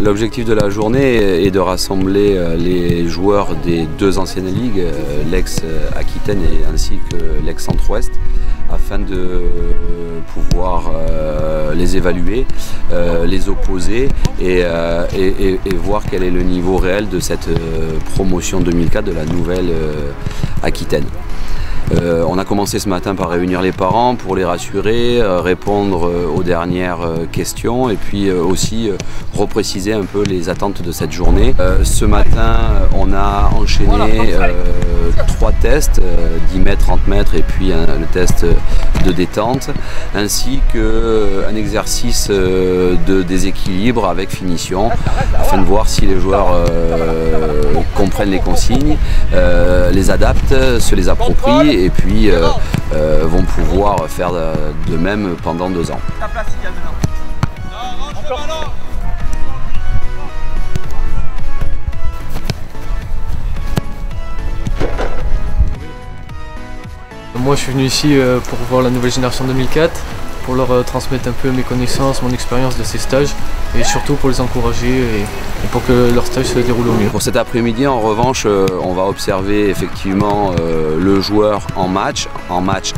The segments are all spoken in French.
L'objectif de la journée est de rassembler les joueurs des deux anciennes ligues, l'ex-Aquitaine ainsi que l'ex-Centre-Ouest, afin de pouvoir les évaluer, les opposer et voir quel est le niveau réel de cette promotion 2004 de la nouvelle Aquitaine. On a commencé ce matin par réunir les parents pour les rassurer, répondre aux dernières questions et puis aussi repréciser un peu les attentes de cette journée. Ce matin, on a enchaîné 3 tests, 10 mètres, 30 mètres et puis le test de détente, ainsi qu'un exercice de déséquilibre avec finition, afin de voir si les joueurs comprennent les consignes, les adaptent, se les approprient et puis vont pouvoir faire de même pendant 2 ans. Moi je suis venu ici pour voir la nouvelle génération 2004, pour leur transmettre un peu mes connaissances, mon expérience de ces stages et surtout pour les encourager et pour que leur stage se déroule au mieux. Pour cet après-midi en revanche, on va observer effectivement le joueur en match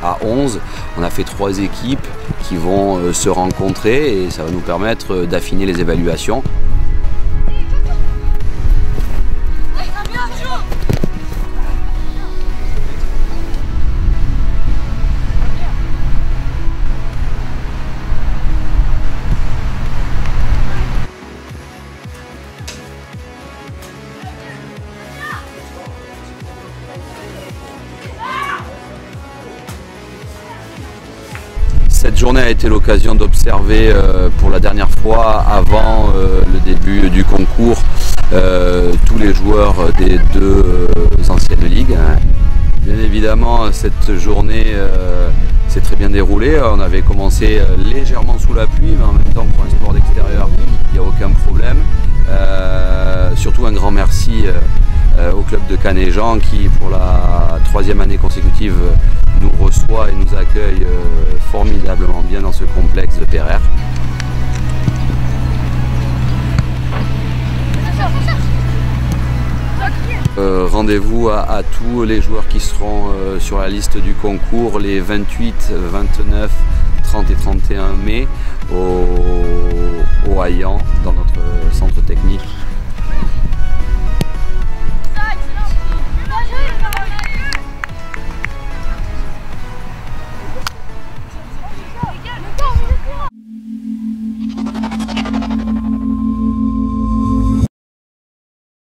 à 11. On a fait 3 équipes qui vont se rencontrer et ça va nous permettre d'affiner les évaluations. Cette journée a été l'occasion d'observer pour la dernière fois, avant le début du concours, tous les joueurs des deux anciennes ligues. Bien évidemment, cette journée s'est très bien déroulée. On avait commencé légèrement sous la pluie, mais en même temps, pour un sport d'extérieur, il n'y a aucun problème. Surtout un grand merci au club de Canet-Jean qui, pour la 3e année consécutive, nous reçoit et nous accueille formidablement bien dans ce complexe de Pereire. Rendez-vous à tous les joueurs qui seront sur la liste du concours les 28, 29, 30 et 31 mai au Haillan, dans notre centre technique.